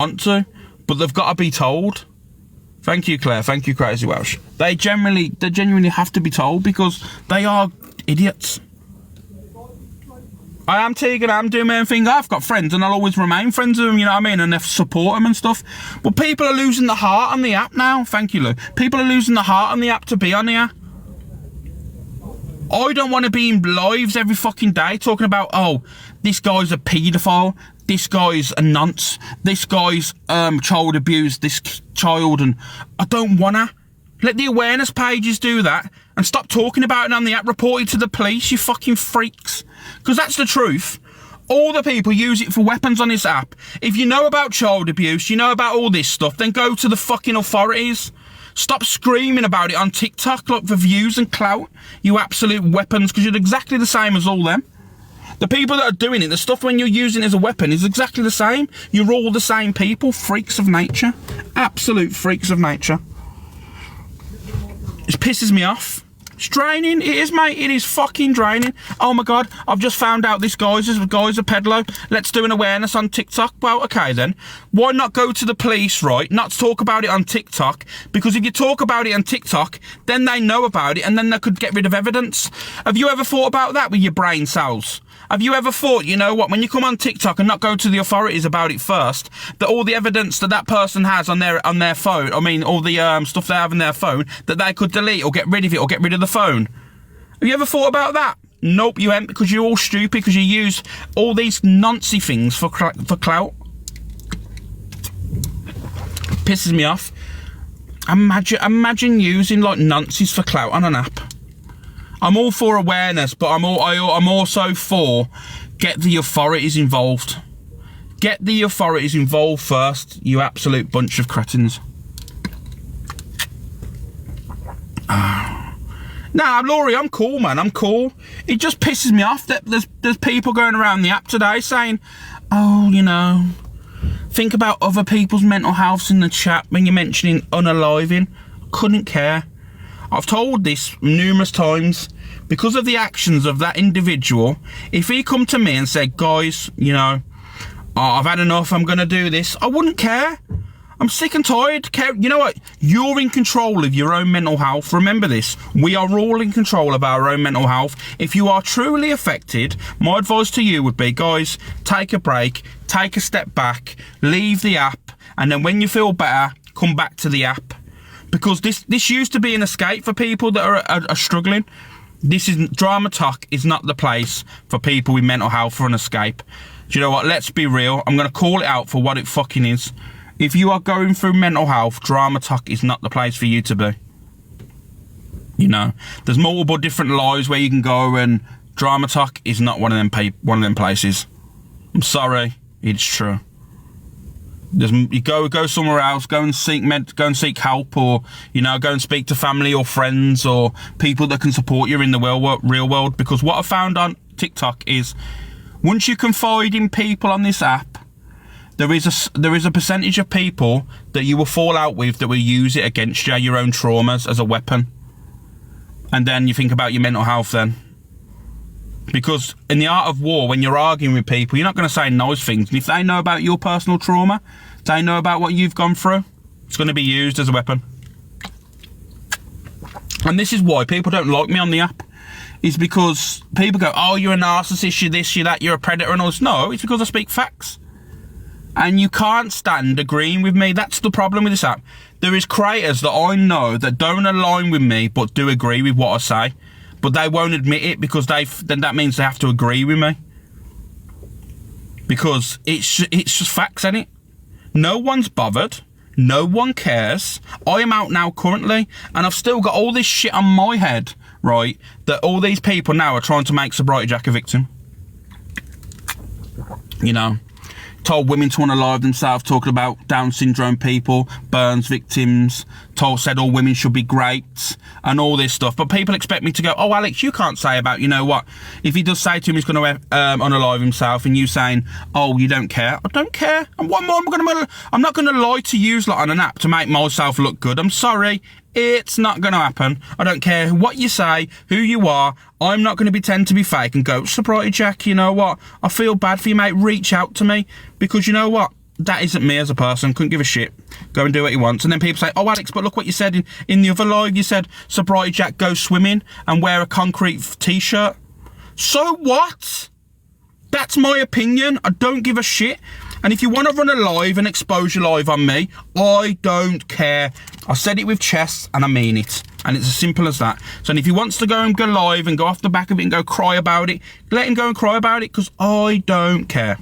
want to, but they've got to be told. Thank you, Claire. Thank you, Crazy Welsh. They genuinely have to be told because they are idiots. I am Tegan, I'm doing my own thing. I've got friends and I'll always remain friends with them, you know what I mean? And they support them and stuff. But people are losing the heart on the app now. Thank you, Lou. People are losing the heart on the app to be on here. I don't want to be in lives every fucking day talking about, oh, this guy's a paedophile, this guy's a nonce, this guy's child abuse, this child, and I don't wanna. Let the awareness pages do that and stop talking about it on the app. Report it to the police, you fucking freaks. Because that's the truth. All the people use it for weapons on this app. If you know about child abuse, you know about all this stuff, then go to the fucking authorities. Stop screaming about it on TikTok, like, for views and clout, you absolute weapons, because you're exactly the same as all them. The people that are doing it, the stuff when you're using it as a weapon is exactly the same. You're all the same people, freaks of nature. Absolute freaks of nature. It pisses me off. It's draining. It is, mate. It is fucking draining. Oh my God, I've just found out this guy's a peddler. Let's do an awareness on TikTok. Well, okay then. Why not go to the police, right? Not talk about it on TikTok. Because if you talk about it on TikTok, then they know about it and then they could get rid of evidence. Have you ever thought about that with your brain cells? Have you ever thought, you know what, when you come on TikTok and not go to the authorities about it first, that all the evidence that person has on their phone, I mean, all the stuff they have on their phone, that they could delete or get rid of it or get rid of the phone? Have you ever thought about that? Nope, you ain't, because you're all stupid, because you use all these noncy things for clout. Pisses me off. Imagine using, like, nonces for clout on an app. I'm all for awareness, but I'm also for get the authorities involved. Get the authorities involved first, you absolute bunch of cretins. Nah, Laurie, I'm cool, man. I'm cool. It just pisses me off that there's people going around the app today saying, oh, you know, think about other people's mental health in the chat when you're mentioning unaliving. Couldn't care. I've told this numerous times, because of the actions of that individual, if he come to me and said, guys, you know, I've had enough, I'm going to do this, I wouldn't care. I'm sick and tired. You know what? You're in control of your own mental health. Remember this. We are all in control of our own mental health. If you are truly affected, my advice to you would be, guys, take a break, take a step back, leave the app, and then when you feel better, come back to the app. Because this used to be an escape for people that are struggling. Drama Talk is not the place for people with mental health for an escape. Do you know what? Let's be real. I'm going to call it out for what it fucking is. If you are going through mental health, Drama Talk is not the place for you to be. You know, there's multiple different lives where you can go, and Drama Talk is not one of them places. I'm sorry, it's true. You go somewhere else, go and seek help, or, you know, go and speak to family or friends or people that can support you in the real world. Because what I found on TikTok is, once you confide in people on this app, there is a percentage of people that you will fall out with that will use it against you, your own traumas, as a weapon. And then you think about your mental health then. Because in the art of war, when you're arguing with people, you're not going to say nice things. And if they know about your personal trauma, they know about what you've gone through, it's going to be used as a weapon. And this is why people don't like me on the app. Is because people go, oh, you're a narcissist, you're this, you're that, you're a predator and all this. No, it's because I speak facts. And you can't stand agreeing with me. That's the problem with this app. There is creators that I know that don't align with me but do agree with what I say. But they won't admit it because then that means they have to agree with me. Because it's just facts, ain't it? No one's bothered. No one cares. I am out now currently, and I've still got all this shit on my head, right? That all these people now are trying to make Sobriety Jack a victim. You know? Told women to unalive themselves, talking about Down syndrome people, Burns victims, said all women should be great, and all this stuff. But people expect me to go, oh, Alex, you can't say about, you know what, if he does say to him he's going to unalive himself, and you saying, oh, you don't care. I don't care. And what more I'm not going to lie to you like, on an app to make myself look good. I'm sorry. It's not going to happen. I don't care what you say, who you are. I'm not going to pretend to be fake and go, Sobriety Jack, you know what? I feel bad for you, mate. Reach out to me. Because you know what? that isn't me as a person. Couldn't give a shit. Go and do what he wants. And then people say, oh, Alex, but look what you said in the other live. You said Sobriety Jack go swimming and wear a concrete t-shirt. So what? That's my opinion. I don't give a shit. And if you want to run a live and expose your live on me, I don't care. I said it with chest and I mean it. And it's as simple as that. So if he wants to go and go live and go off the back of it and go cry about it, let him go and cry about it, because I don't care.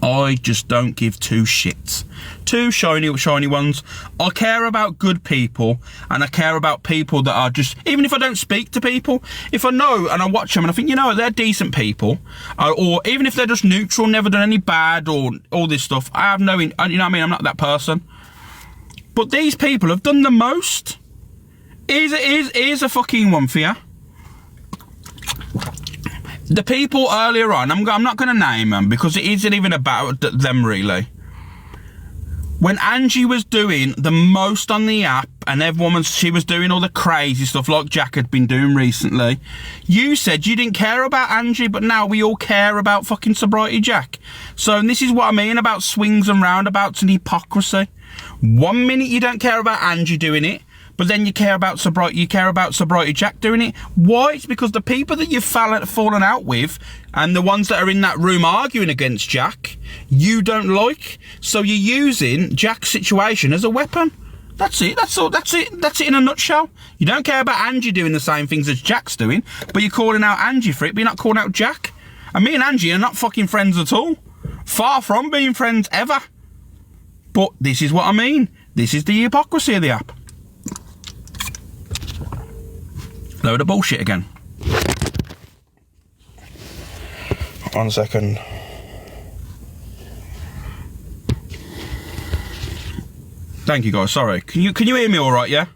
I just don't give two shits. Two shiny ones. I care about good people, and I care about people that are just, even if I don't speak to people, if I know and I watch them and I think, you know, they're decent people, or even if they're just neutral, never done any bad or all this stuff, I have no, you know what I mean, I'm not that person. But these people have done the most. Here's a fucking one for you. The people earlier on, I'm not going to name them because it isn't even about them really. When Angie was doing the most on the app and she was doing all the crazy stuff like Jack had been doing recently, you said you didn't care about Angie, but now we all care about fucking Sobriety Jack. So this is what I mean about swings and roundabouts and hypocrisy. 1 minute you don't care about Angie doing it, but then you care about Sobriety Jack doing it. Why? It's because the people that you've fallen out with and the ones that are in that room arguing against Jack, you don't like. So you're using Jack's situation as a weapon. That's it. That's all. That's it. That's it in a nutshell. You don't care about Angie doing the same things as Jack's doing, but you're calling out Angie for it, but you're not calling out Jack. And me and Angie are not fucking friends at all. Far from being friends ever. But this is what I mean. This is the hypocrisy of the app. Load of bullshit again. 1 second. Thank you guys, sorry. Can you hear me alright, yeah?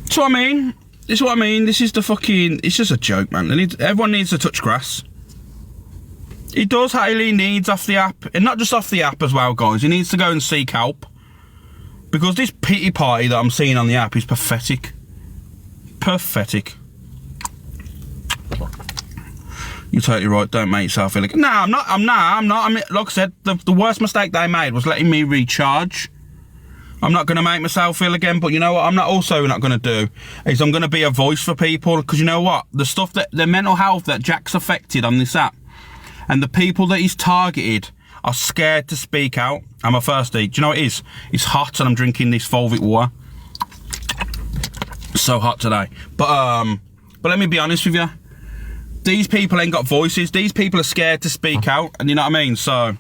So I mean, this is what I mean. This is the fucking, it's just a joke, man. Everyone needs to touch grass. He does highly needs off the app, and not just off the app as well, guys. He needs to go and seek help. Because this pity party that I'm seeing on the app is pathetic. Pathetic. You're totally right, don't make yourself feel like... No, I'm not. I mean, like I said, the worst mistake they made was letting me recharge. I'm not going to make myself feel again, but you know what I'm also not going to do is I'm going to be a voice for people, because you know what? The stuff that, the mental health that Jack's affected on this app, and the people that he's targeted are scared to speak out. I'm thirsty. Do you know what it is? It's hot and I'm drinking this Volvic water. So hot today. But let me be honest with you. These people ain't got voices. These people are scared to speak out. And you know what I mean? So,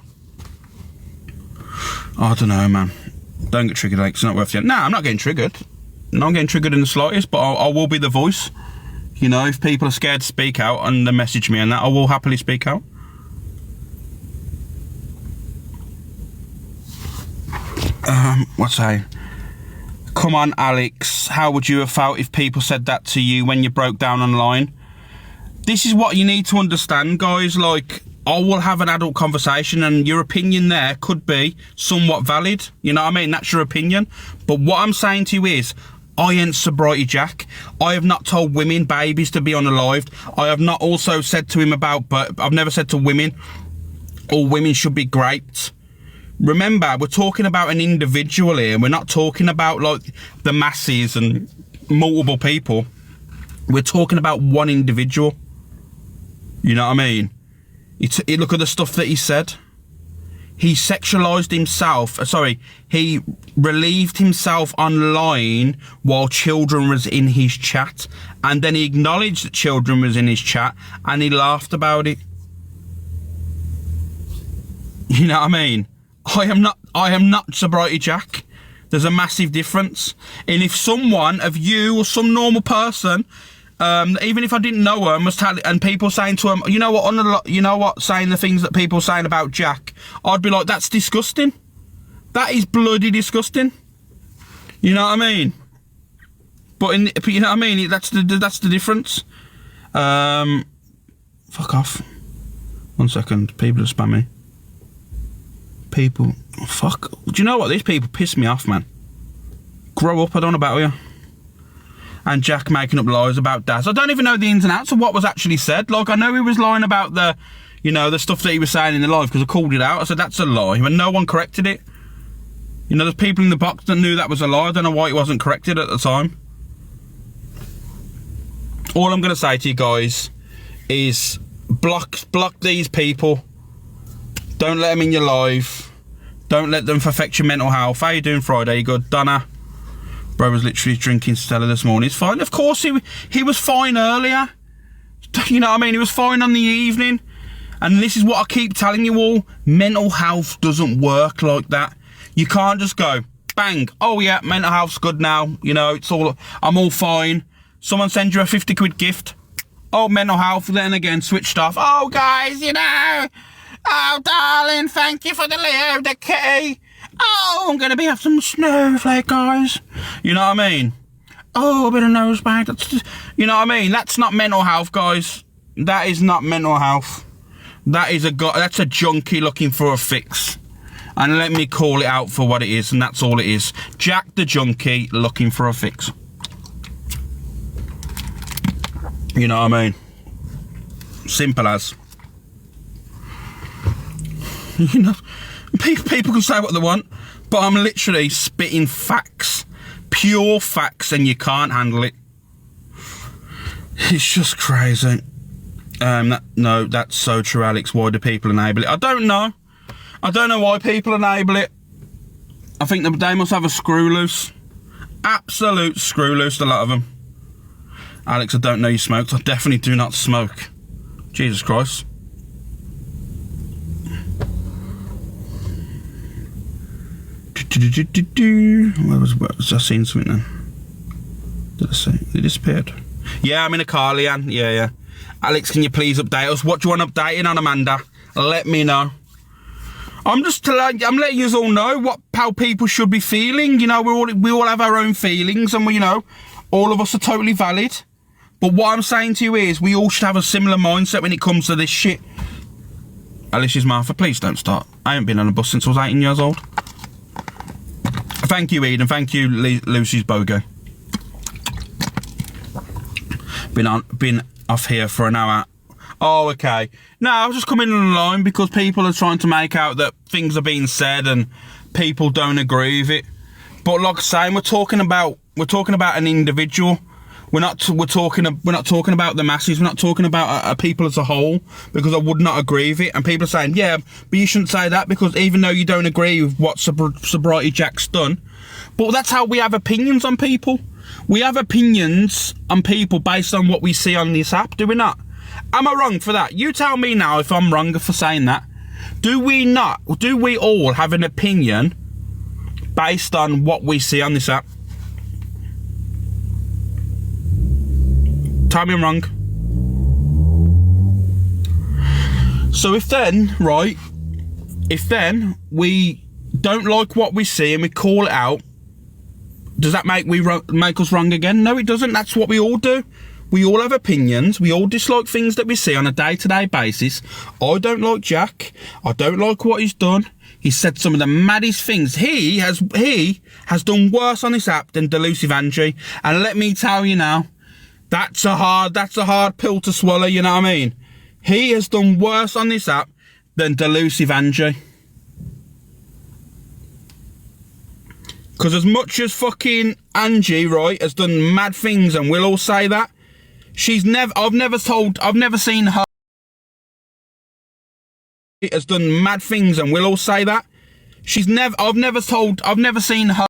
I don't know, man. Don't get triggered, like, it's not worth it. Nah, I'm not getting triggered. I'm not getting triggered in the slightest, but I will be the voice. You know, if people are scared to speak out and they message me and that, I will happily speak out. What's I? Come on, Alex. How would you have felt if people said that to you when you broke down online? This is what you need to understand, guys. Like, I will have an adult conversation, and your opinion there could be somewhat valid. You know what I mean? That's your opinion. But what I'm saying to you is, I ain't Sobriety Jack. I have not told women, babies, to be unalived. I have not also said to him about, but I've never said to women, all women should be raped. Remember, we're talking about an individual here. We're not talking about like the masses and multiple people. We're talking about one individual. You know what I mean? Look at the stuff that he said. He sexualized himself. He relieved himself online while children was in his chat, and then he acknowledged that children was in his chat, and he laughed about it. You know what I mean? I am not Sobriety Jack. There's a massive difference. And if someone of you or some normal person, even if I didn't know her, and people saying to him, you know what, saying the things that people saying about Jack, I'd be like, that's disgusting. That is bloody disgusting. You know what I mean? But you know what I mean? That's the difference. Fuck off. 1 second. People are spamming. People, fuck. Do you know what? These people piss me off, man. Grow up, I don't know about you. and Jack making up lies about Daz. I don't even know the ins and outs of what was actually said. Like, I know he was lying about the, you know, the stuff that he was saying in the live, because I called it out. I said, that's a lie, and no one corrected it. You know, there's people in the box that knew that was a lie. I don't know why it wasn't corrected at the time. All I'm going to say to you guys is block these people. Don't let them in your life. Don't let them affect your mental health. How you doing, Friday? You good? Donna? Bro was literally drinking Stella this morning. It's fine. Of course, he was fine earlier. You know what I mean? He was fine on the evening. And this is what I keep telling you all. Mental health doesn't work like that. You can't just go, bang, oh yeah, mental health's good now. You know, I'm all fine. Someone sends you a 50 quid gift. Oh, mental health, then again, switched off. Oh, guys, you know. Oh, darling, thank you for the key. Oh, I'm going to have some snowflake, guys. You know what I mean? Oh, a bit of nose bag. You know what I mean? That's not mental health, guys. That is not mental health. That's a junkie looking for a fix. And let me call it out for what it is, and that's all it is. Jack the junkie looking for a fix. You know what I mean? Simple as. You know, people can say what they want, but I'm literally spitting facts. Pure facts, and you can't handle it. It's just crazy. No, that's so true, Alex. Why do people enable it? I don't know. I don't know why people enable it. I think they must have a screw loose. Absolute screw loose, a lot of them. Alex, I don't know you smoked. I definitely do not smoke. Jesus Christ. Where was I seen something then? Did I see? It disappeared. Yeah, I'm in a car, Leanne. Yeah. Alex, can you please update us? What do you want updating on, Amanda? Let me know. I'm letting you all know how people should be feeling. You know, we all have our own feelings, and you know, all of us are totally valid. But what I'm saying to you is, we all should have a similar mindset when it comes to this shit. Alicia's Martha, please don't start. I haven't been on a bus since I was 18 years old. Thank you, Eden. Thank you, Lucy's Bogo. Been off here for an hour. Oh, okay. No, I was just coming online because people are trying to make out that things are being said and people don't agree with it. But like I say, we're talking about an individual. We're not talking about the masses. We're not talking about a people as a whole, because I would not agree with it. And people are saying, yeah, but you shouldn't say that, because even though you don't agree with what Sobriety Jack's done, but that's how we have opinions on people. We have opinions on people based on what we see on this app, do we not? Am I wrong for that? You tell me now if I'm wrong for saying that. Do we all have an opinion based on what we see on this app? Tell me I'm wrong. So if then we don't like what we see and we call it out, does that make us wrong again? No, it doesn't. That's what we all do. We all have opinions. We all dislike things that we see on a day-to-day basis. I don't like Jack. I don't like what he's done. He said some of the maddest things. He has done worse on this app than Delusive Angie. And let me tell you now, that's a hard pill to swallow, you know what I mean? He has done worse on this app than Delusive Angie. Because as much as fucking Angie, right, has done mad things, and we'll all say that, I've never seen her has done mad things, and we'll all say that. I've never seen her